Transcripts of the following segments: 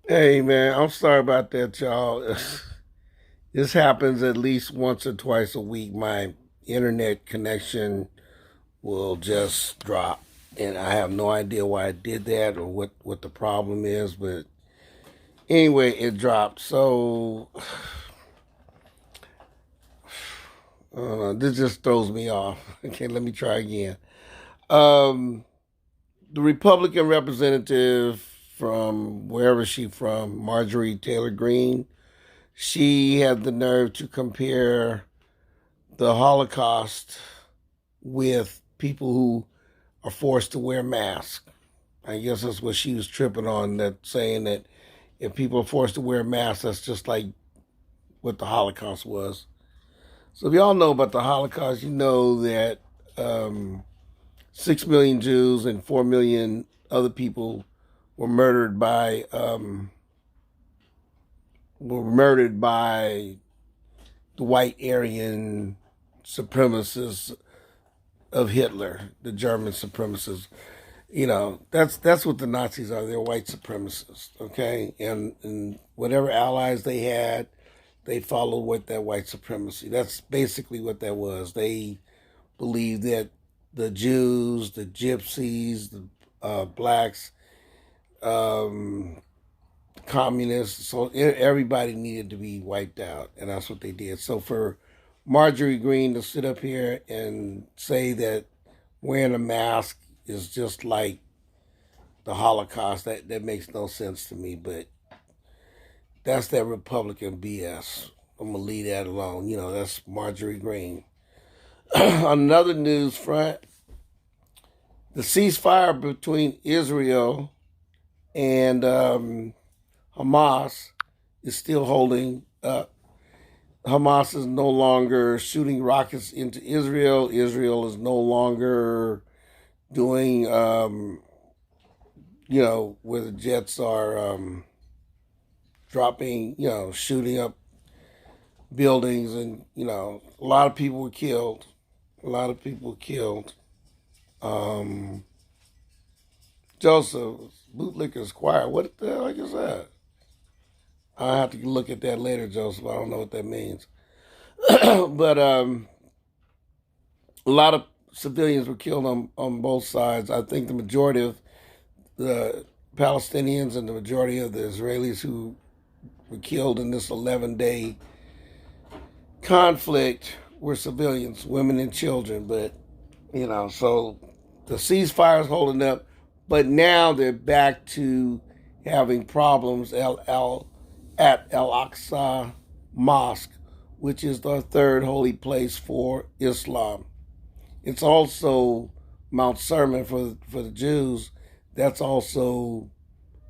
Hey man, I'm sorry about that, y'all. This happens at least once or twice a week. My internet connection will just drop, and I have no idea why I did that or what the problem is. But anyway, it dropped. So this just throws me off. Okay, let me try again. Um, the Republican representative from wherever she from, Marjorie Taylor Greene, she had the nerve to compare the Holocaust with people who are forced to wear masks. I guess that's what she was tripping on, that saying that if people are forced to wear masks, that's just like what the Holocaust was. So if y'all know about the Holocaust, you know that 6 million Jews and 4 million other people were murdered by the white Aryan supremacists of Hitler, the German supremacists. That's what the Nazis are. They're white supremacists, okay? And whatever allies they had, they followed with that white supremacy. That's basically what that was. They believed that the Jews, the Gypsies, the blacks, um, communists, so everybody needed to be wiped out, and that's what they did. So for Marjorie Greene to sit up here and say that wearing a mask is just like the Holocaust, that makes no sense to me. But that's that Republican BS. I'm gonna leave that alone. That's Marjorie Greene. On another news front, the ceasefire between Israel and Hamas is still holding up. Hamas is no longer shooting rockets into Israel. Israel is no longer doing, where the jets are dropping, shooting up buildings, and a lot of people were killed. A lot of people were killed. Um, Joseph, bootlickers choir. What the heck is that? I have to look at that later, Joseph. I don't know what that means. But a lot of civilians were killed on both sides. I think the majority of the Palestinians and the majority of the Israelis who were killed in this 11-day conflict were civilians, women and children. But, so the ceasefire is holding up, but now they're back to having problems at Al Aqsa Mosque, which is the third holy place for Islam. It's also Mount Sermon for the Jews. That's also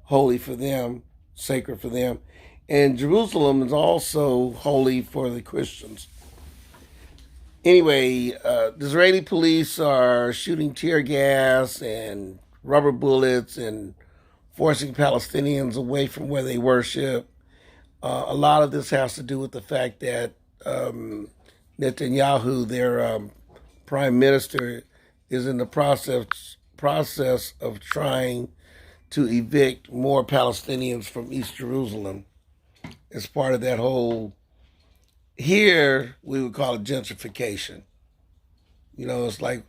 holy for them, sacred for them. And Jerusalem is also holy for the Christians. Anyway, the Israeli police are shooting tear gas and rubber bullets and forcing Palestinians away from where they worship. A lot of this has to do with the fact that Netanyahu, their prime minister, is in the process of trying to evict more Palestinians from East Jerusalem as part of that whole. Here we would call it gentrification. It's like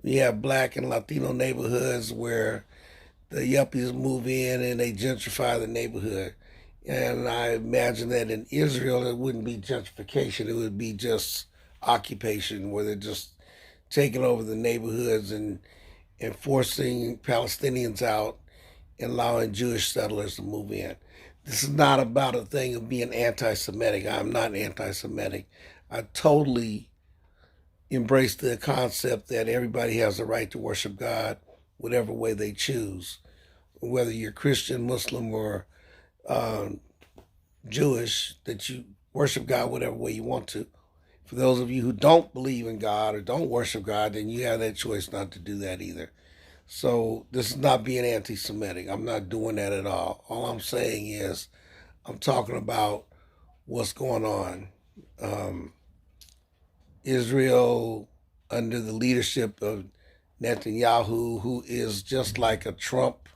we have black and Latino neighborhoods where the yuppies move in and they gentrify the neighborhood. And I imagine that in Israel it wouldn't be gentrification; it would be just occupation, where they're just taking over the neighborhoods and forcing Palestinians out and allowing Jewish settlers to move in. This is not about a thing of being anti Semitic. I'm not anti Semitic. I totally embrace the concept that everybody has the right to worship God whatever way they choose, whether you're Christian, Muslim, or uh, Jewish, that you worship God whatever way you want to. For those of you who don't believe in God or don't worship God, then you have that choice not to do that either. So this is not being anti-Semitic. I'm not doing that at all. All I'm saying is I'm talking about what's going on. Um, Israel, under the leadership of Netanyahu, who is just like a Trump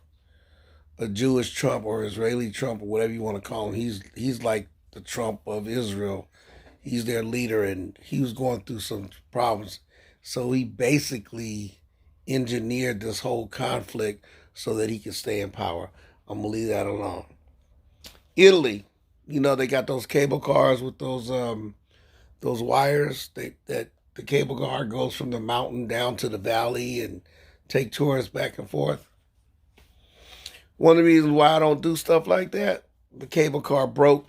a Jewish Trump or Israeli Trump or whatever you want to call him. He's like the Trump of Israel. He's their leader, and he was going through some problems. So he basically engineered this whole conflict so that he could stay in power. I'm gonna leave that alone. Italy, they got those cable cars with those wires that the cable car goes from the mountain down to the valley and take tourists back and forth. One of the reasons why I don't do stuff like that, the cable car broke,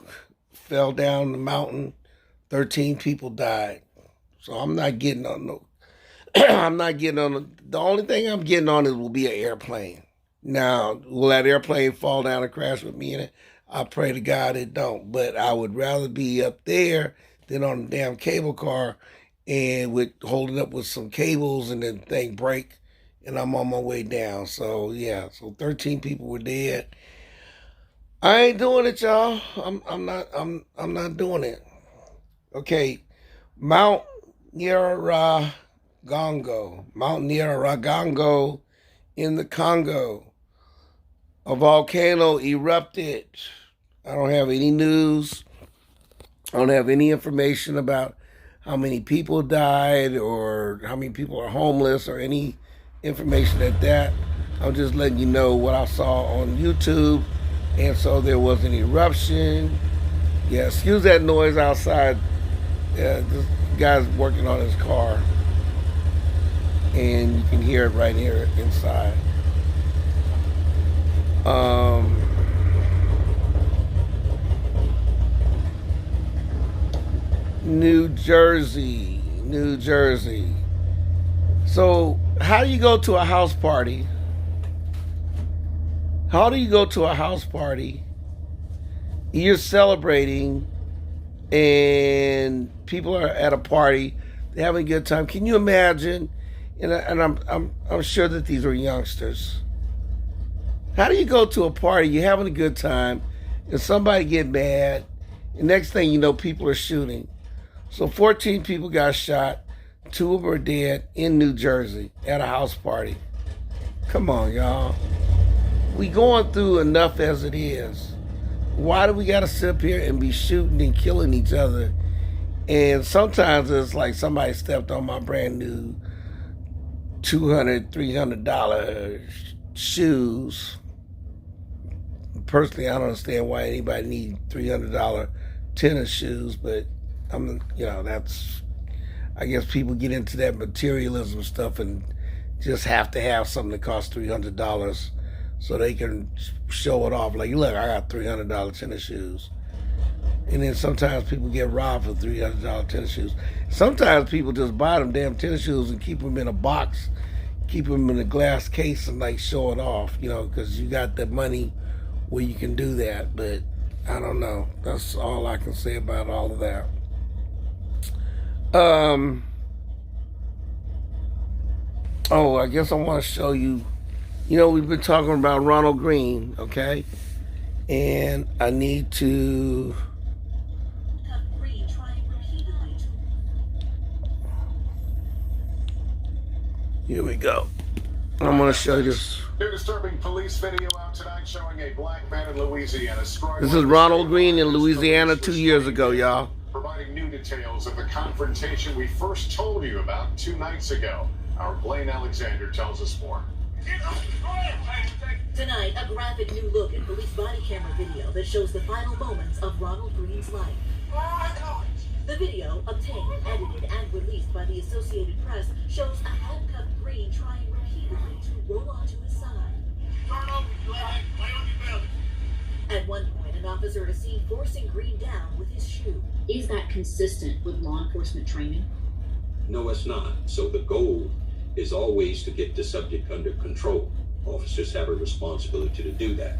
fell down the mountain, 13 people died. So I'm not getting on no. I'm not getting on. The only thing I'm getting on will be an airplane. Now, will that airplane fall down and crash with me in it? I pray to God it don't. But I would rather be up there than on the damn cable car and with holding up with some cables and then the thing break and I'm on my way down. So yeah, so 13 people were dead. I ain't doing it, y'all. I'm not doing it. Okay, Mount Nyiragongo in the Congo. A volcano erupted. I don't have any news. I don't have any information about how many people died or how many people are homeless or any information like that. I'm just letting you know what I saw on YouTube. And so there was an eruption. Yeah, excuse that noise outside. Yeah, this guy's working on his car. And you can hear it right here inside. New Jersey. So, how do you go to a house party? You're celebrating, and people are at a party, they're having a good time. Can you imagine? And I'm sure that these are youngsters. How do you go to a party, you're having a good time, and somebody get mad, and next thing you know, people are shooting. So 14 people got shot, 2 of them are dead in New Jersey at a house party. Come on, y'all. We going through enough as it is. Why do we got to sit up here and be shooting and killing each other? And sometimes it's like somebody stepped on my brand new $200, $300 shoes. Personally, I don't understand why anybody needs $300 tennis shoes, but that's, I guess people get into that materialism stuff and just have to have something that costs $300 so they can show it off. Like, look, I got $300 tennis shoes. And then sometimes people get robbed for $300 tennis shoes. Sometimes people just buy them damn tennis shoes and keep them in a box, keep them in a glass case and like show it off, because you got the money where you can do that. But I don't know. That's all I can say about all of that. I guess I want to show you, we've been talking about Ronald Green, okay? And I need to... Here we go. I'm going to show you this. New disturbing police video out tonight showing a black man in Louisiana. This is Ronald Green in Louisiana 2 years ago, y'all. Providing new details of the confrontation we first told you about 2 nights ago. Our Blaine Alexander tells us more. Tonight, a graphic new look at police body camera video that shows the final moments of Ronald Green's life. The video, obtained, edited, and released by the Associated Press, shows a handcuffed Green trying repeatedly to roll onto his side. At one point, an officer is seen forcing Green down with his shoe. Is that consistent with law enforcement training? No, it's not. So the goal is always to get the subject under control. Officers have a responsibility to do that,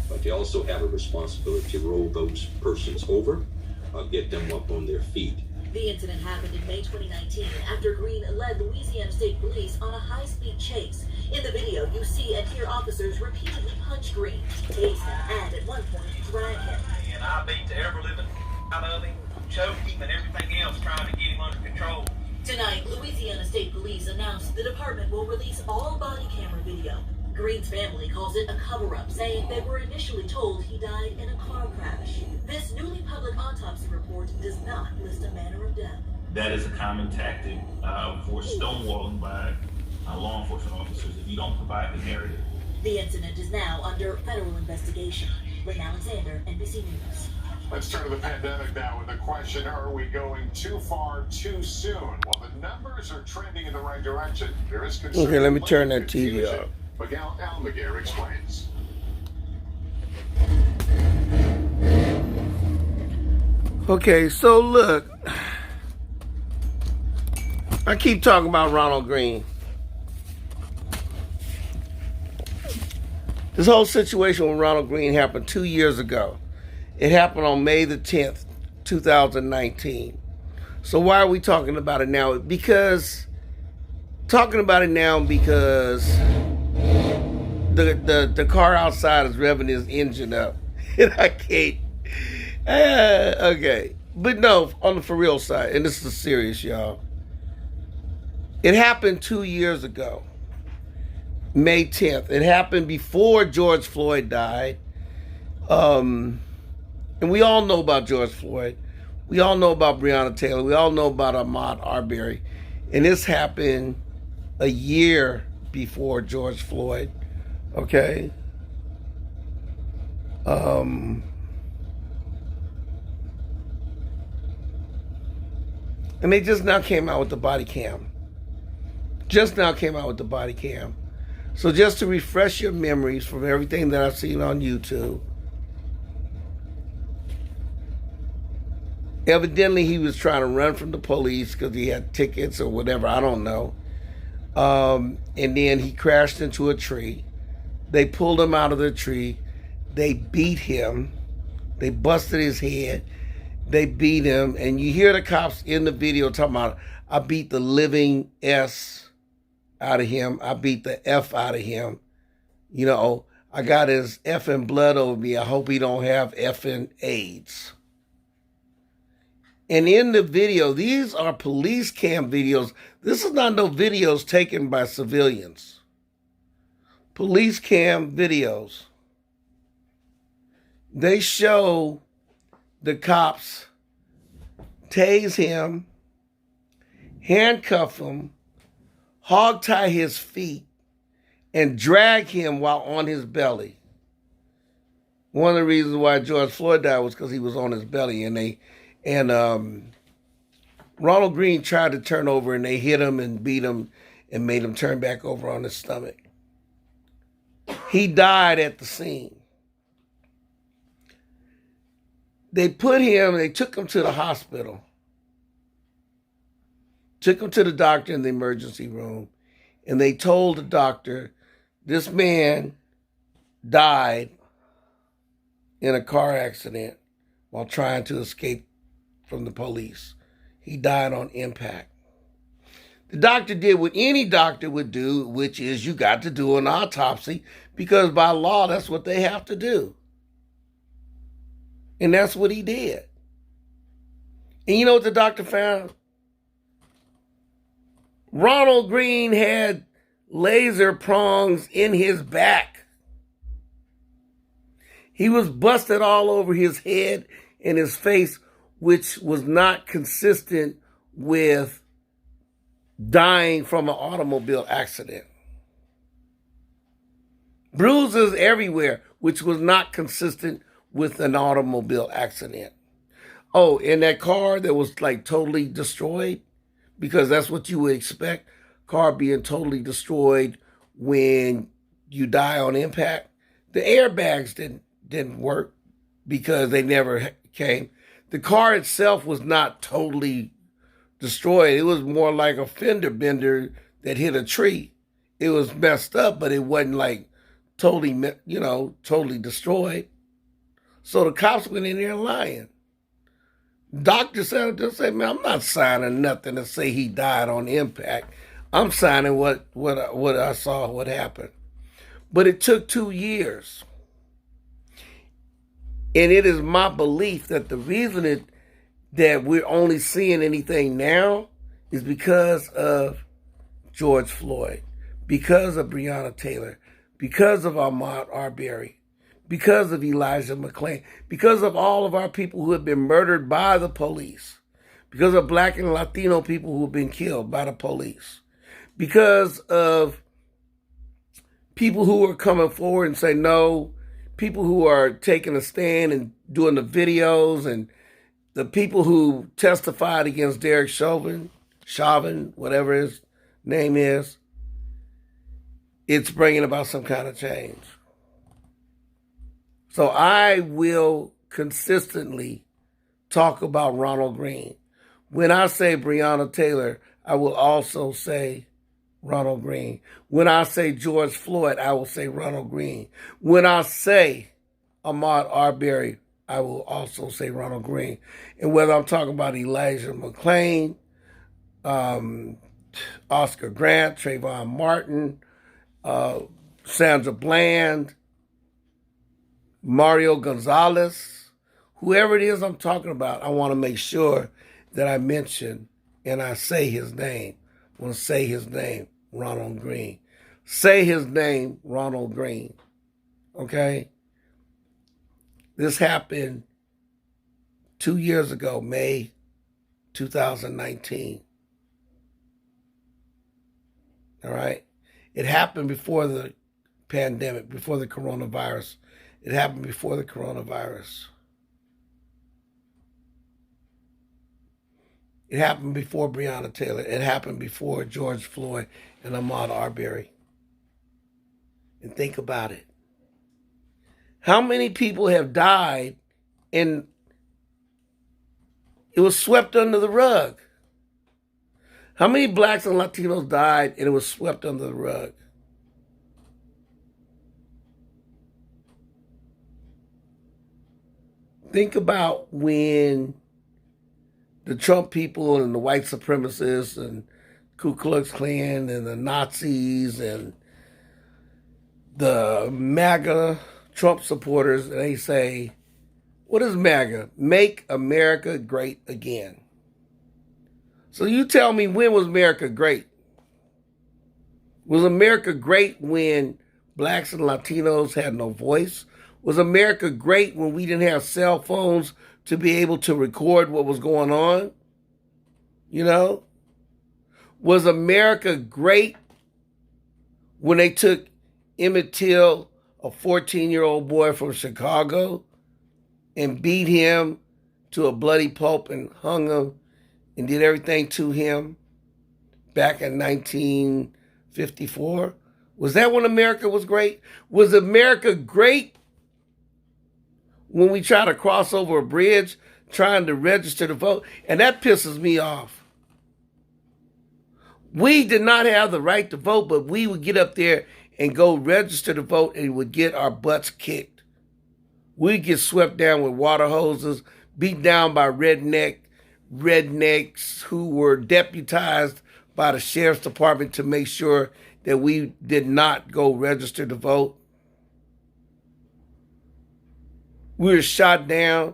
but they also have a responsibility to roll those persons over or get them up on their feet. The incident happened in May 2019 after Green led Louisiana State Police on a high-speed chase. In the video, you see and hear officers repeatedly punch Green, tase him, and at one point drag him. And I beat the ever-living out of him, choke him, and everything else trying to get him under control. Tonight, Louisiana State Police announced the department will release all body camera video. Green's family calls it a cover-up, saying they were initially told he died in a car crash. This newly public autopsy report does not list a manner of death. That is a common tactic for stonewalling by law enforcement officers if you don't provide the narrative. The incident is now under federal investigation. Lynn Alexander, NBC News. Let's turn to the pandemic now with the question, are we going too far too soon? Well, the numbers are trending in the right direction. There is concern. Okay, let me turn that TV off. Miguel Almaguer explains. Okay, so look, I keep talking about Ronald Green. This whole situation with Ronald Green happened 2 years ago. It happened on May the 10th, 2019. So why are we talking about it now? Because the car outside is revving his engine up. And I can't. Okay. But no, on the for real side, and this is serious, y'all. It happened 2 years ago, May 10th. It happened before George Floyd died. And we all know about George Floyd. We all know about Breonna Taylor. We all know about Ahmaud Arbery. And this happened a year before George Floyd. Okay? And they just now came out with the body cam. So just to refresh your memories from everything that I've seen on YouTube, evidently he was trying to run from the police because he had tickets or whatever, I don't know. And then he crashed into a tree. They pulled him out of the tree. They beat him. They busted his head. They beat him. And you hear the cops in the video talking about, I beat the living S out of him. I beat the F out of him. You know, I got his effing blood over me. I hope he don't have effing AIDS. And in the video, these are police cam videos. This is not no videos taken by civilians. Police cam videos. They show the cops tase him, handcuff him, hog tie his feet, and drag him while on his belly. One of the reasons why George Floyd died was because he was on his belly, and Ronald Green tried to turn over, and they hit him and beat him and made him turn back over on his stomach. He died at the scene. They took him to the hospital. Took him to the doctor in the emergency room, and they told the doctor, this man died in a car accident while trying to escape from the police. He died on impact. The doctor did what any doctor would do, which is you got to do an autopsy, because by law, that's what they have to do. And that's what he did. And you know what the doctor found? Ronald Green had laser prongs in his back. He was busted all over his head and his face, which was not consistent with dying from an automobile accident. Bruises everywhere, which was not consistent with an automobile accident. Oh, in that car that was like totally destroyed, because that's what you would expect, car being totally destroyed when you die on impact. The airbags didn't work because they never came. The car itself was not totally destroyed. It was more like a fender bender that hit a tree. It was messed up, but it wasn't like totally, totally destroyed. So the cops went in there lying. Doctor said, man, I'm not signing nothing to say he died on impact. I'm signing what I saw, what happened. But it took 2 years. And it is my belief that the reason that we're only seeing anything now is because of George Floyd, because of Breonna Taylor, because of Ahmaud Arbery, because of Elijah McClain, because of all of our people who have been murdered by the police, because of Black and Latino people who have been killed by the police, because of people who are coming forward and say no, people who are taking a stand and doing the videos, and the people who testified against Derek Chauvin, whatever his name is, it's bringing about some kind of change. So I will consistently talk about Ronald Green. When I say Breonna Taylor, I will also say Ronald Green. When I say George Floyd, I will say Ronald Green. When I say Ahmaud Arbery, I will also say Ronald Green. And whether I'm talking about Elijah McClain, Oscar Grant, Trayvon Martin, Sandra Bland, Mario Gonzalez, whoever it is I'm talking about, I want to make sure that I mention and I say his name. I want to say his name, Ronald Green. Say his name, Ronald Green. Okay? This happened 2 years ago, May 2019. All right? It happened before the pandemic, before the coronavirus. It happened before the coronavirus. It happened before Breonna Taylor. It happened before George Floyd and Ahmaud Arbery. And think about it. How many people have died and it was swept under the rug? How many blacks and Latinos died and it was swept under the rug? Think about when the Trump people and the white supremacists and Ku Klux Klan and the Nazis and the MAGA Trump supporters, they say, what is MAGA? Make America Great Again. So you tell me, when was America great? Was America great when blacks and Latinos had no voice? Was America great when we didn't have cell phones to be able to record what was going on? You know? Was America great when they took Emmett Till, a 14-year-old boy from Chicago, and beat him to a bloody pulp and hung him and did everything to him back in 1954? Was that when America was great? Was America great when we try to cross over a bridge trying to register to vote? And that pisses me off. We did not have the right to vote, but we would get up there and go register to vote and would get our butts kicked. We'd get swept down with water hoses, beat down by rednecks who were deputized by the sheriff's department to make sure that we did not go register to vote. We were shot down.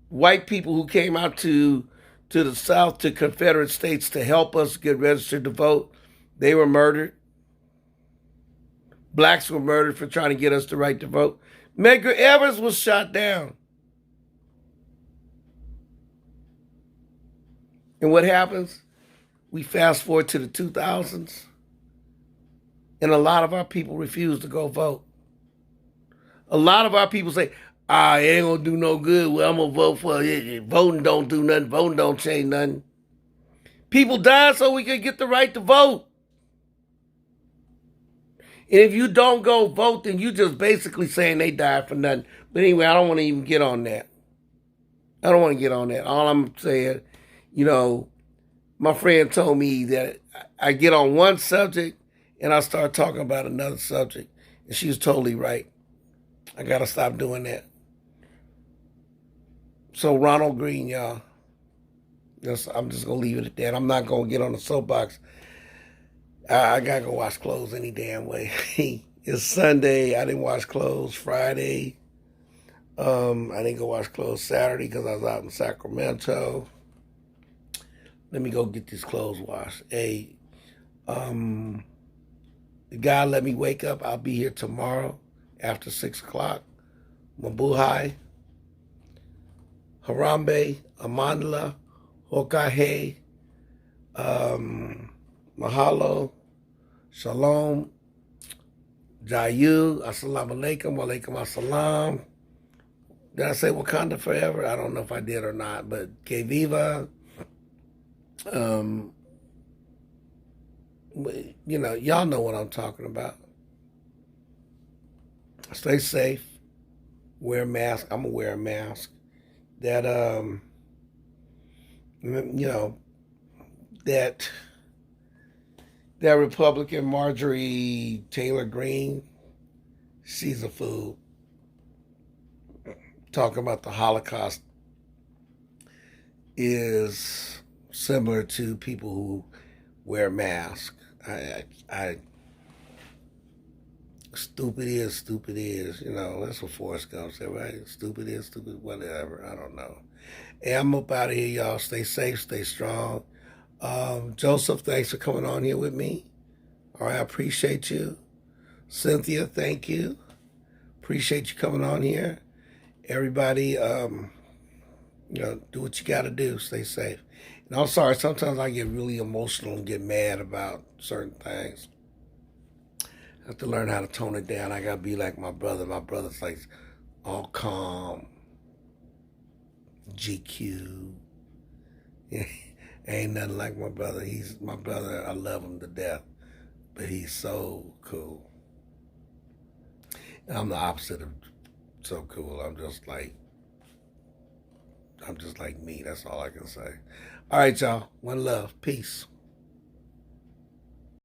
White people who came out to the South, to Confederate states to help us get registered to vote, they were murdered. Blacks were murdered for trying to get us the right to vote. Medgar Evers was shot down. And what happens? We fast forward to the 2000s, and a lot of our people refuse to go vote. A lot of our people say, it ain't gonna do no good. Well, I'm gonna vote for it. Voting don't do nothing. Voting don't change nothing. People died so we could get the right to vote. And if you don't go vote, then you just basically saying they died for nothing. But anyway, I don't want to even get on that. I don't want to get on that. All I'm saying, my friend told me that I get on one subject and I start talking about another subject. And she was totally right. I got to stop doing that. So Ronald Green, y'all. I'm just going to leave it at that. I'm not going to get on the soapbox. I got to go wash clothes any damn way. It's Sunday. I didn't wash clothes Friday. I didn't go wash clothes Saturday because I was out in Sacramento. Let me go get these clothes washed. Hey, God let me wake up, I'll be here tomorrow after 6 o'clock. Mabuhay, Harambe, Amandla, Hokahe, Mahalo, Shalom, Jayu, Assalamu alaikum, wa alaikum assalam. Did I say Wakanda forever? I don't know if I did or not, but Que Viva. You know, y'all know what I'm talking about. Stay safe. Wear a mask. I'm gonna wear a mask. That you know, that Republican Marjorie Taylor Greene, she's a fool. Talking about the Holocaust is similar to people who wear masks. Stupid is, you know, that's what Forrest Gump said, right? Stupid is, stupid, whatever, I don't know. Hey, I'm up out of here, y'all. Stay safe, stay strong. Joseph, thanks for coming on here with me. All right, I appreciate you. Cynthia, thank you. Appreciate you coming on here. Everybody, you know, do what you got to do. Stay safe. And I'm sorry, sometimes I get really emotional and get mad about certain things. I have to learn how to tone it down. I got to be like my brother. My brother's like all calm, GQ. Ain't nothing like my brother. He's my brother. I love him to death, but he's so cool. And I'm the opposite of so cool. I'm just like me. That's all I can say. All right, y'all. One love. Peace.